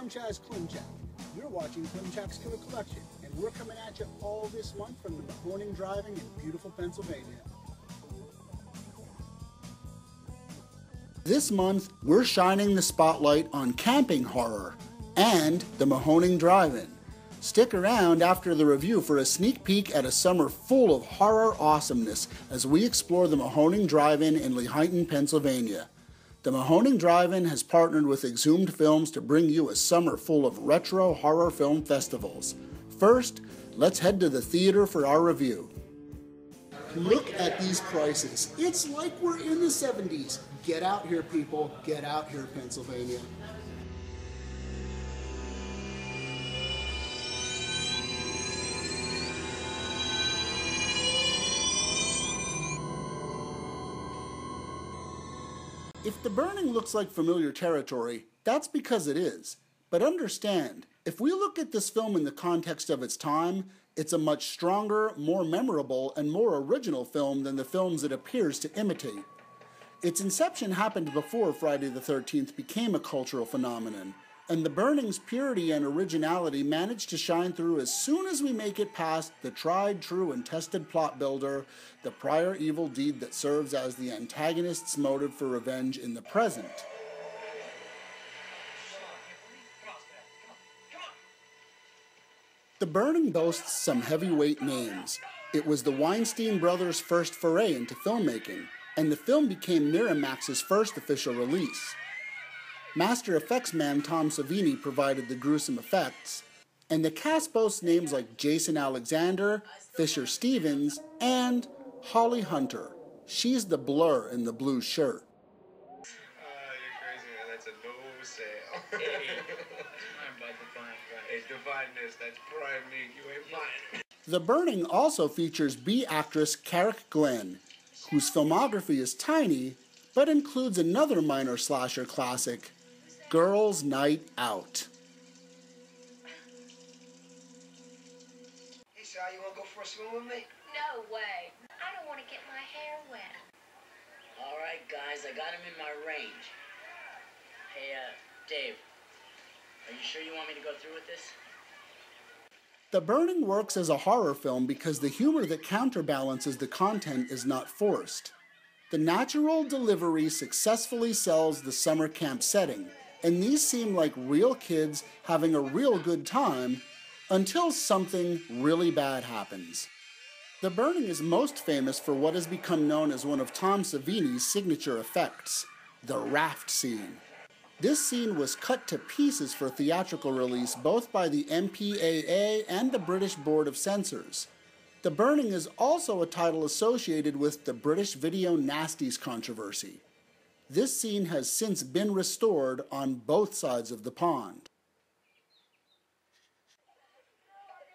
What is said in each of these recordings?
I'm Chaz Klimczak. You're watching Klimczak's Killer Collection, and we're coming at you all this month from the Mahoning Drive-In in beautiful Pennsylvania. This month, we're shining the spotlight on camping horror and the Mahoning Drive-In. Stick around after the review for a sneak peek at a summer full of horror awesomeness as we explore the Mahoning Drive-In in Lehighton, Pennsylvania. The Mahoning Drive-In has partnered with Exhumed Films to bring you a summer full of retro horror film festivals. First, let's head to the theater for our review. Look at these prices. It's like we're in the 70s. Get out here, people. Get out here, Pennsylvania. If The Burning looks like familiar territory, that's because it is. But understand, if we look at this film in the context of its time, it's a much stronger, more memorable, and more original film than the films it appears to imitate. Its inception happened before Friday the 13th became a cultural phenomenon, and The Burning's purity and originality managed to shine through as soon as we make it past the tried, true, and tested plot builder, the prior evil deed that serves as the antagonist's motive for revenge in the present. The Burning boasts some heavyweight names. It was the Weinstein brothers' first foray into filmmaking, and the film became Miramax's first official release. Master effects man Tom Savini provided the gruesome effects, and the cast boasts names like Jason Alexander, Fisher Stevens, and Holly Hunter. She's the blur in the blue shirt. You're crazy, man. That's a no sale. Hey, I'm by divine right. Hey, divineness, that's prime me. You ain't mine. The Burning also features B actress Carrick Glenn, whose filmography is tiny, but includes another minor slasher classic, Girls' Night Out. Hey, Sal, you want to go for a swim with me? No way. I don't want to get my hair wet. All right, guys, I got him in my range. Hey, Dave, are you sure you want me to go through with this? The Burning works as a horror film because the humor that counterbalances the content is not forced. The natural delivery successfully sells the summer camp setting, and these seem like real kids having a real good time until something really bad happens. The Burning is most famous for what has become known as one of Tom Savini's signature effects, the raft scene. This scene was cut to pieces for theatrical release both by the MPAA and the British Board of Censors. The Burning is also a title associated with the British Video Nasties controversy. This scene has since been restored on both sides of the pond.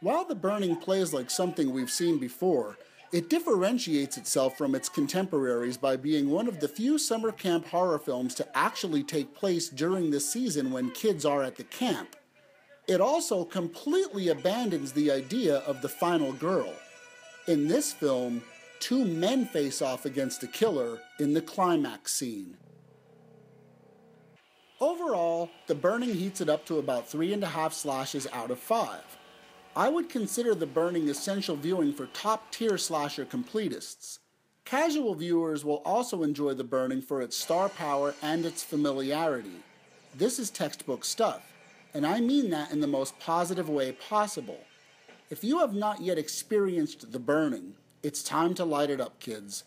While The Burning plays like something we've seen before, it differentiates itself from its contemporaries by being one of the few summer camp horror films to actually take place during the season when kids are at the camp. It also completely abandons the idea of the final girl. In this film, two men face off against the killer in the climax scene. Overall, The Burning heats it up to about 3.5 slashes out of 5. I would consider The Burning essential viewing for top-tier slasher completists. Casual viewers will also enjoy The Burning for its star power and its familiarity. This is textbook stuff, and I mean that in the most positive way possible. If you have not yet experienced The Burning, it's time to light it up, kids.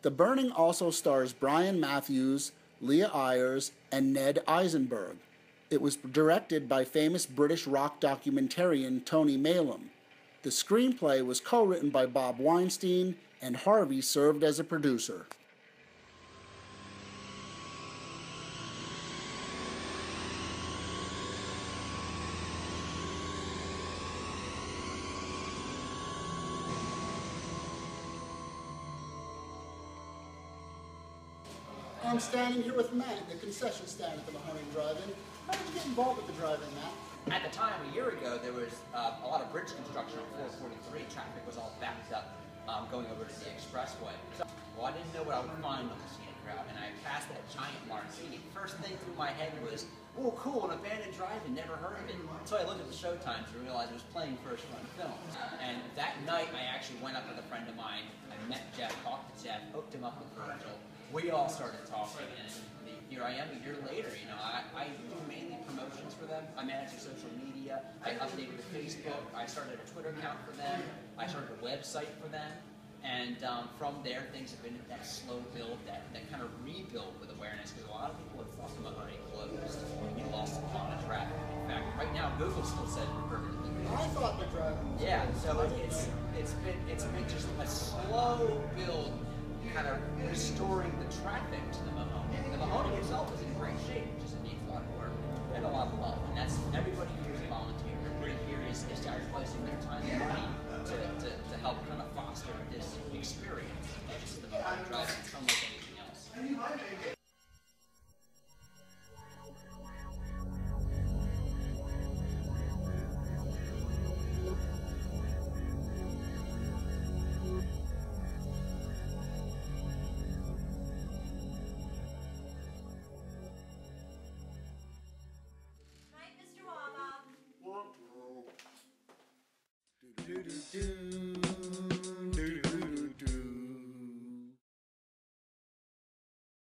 The Burning also stars Brian Matthews, Leah Ayres, and Ned Eisenberg. It was directed by famous British rock documentarian Tony Malum. The screenplay was co-written by Bob Weinstein, and Harvey served as a producer. I'm standing here with Matt at the concession stand at the Mahoning Drive-In. How did you get involved with the drive-in, Matt? At the time, a year ago, there was a lot of bridge construction on 443. Traffic was all backed up going over to the expressway. So, well, I didn't know what I would find on the scene. route, and I passed that giant martini. First thing through my head was, oh cool, an abandoned drive-in, never heard of it. So I looked at the show times and realized it was playing first run films. And that night I actually went up with a friend of mine. I met Jeff, talked to Jeff, hooked him up with Virgil. We all started talking, and here I am a year later. You know, I do mainly promotions for them. I manage their social media. I updated the Facebook. I started a Twitter account for them. I started a website for them. And from there, things have been that slow build, that kind of rebuild with awareness, because a lot of people had thought them already closed. You lost a lot of traffic. In fact, right now, Google still says we're permanently closed. I thought the driving was so it's been just a slow build, kind of restoring the traffic to the Mahoning. The Mahoning itself is in great shape, just it needs a lot of work and a lot of love. And that's everybody here is a volunteer. Everybody here is sacrificing their time and money to help kind of foster this experience. It's the Mahoning Drive. It's unlike anything else. Night, Mr. Waba. Do do do do.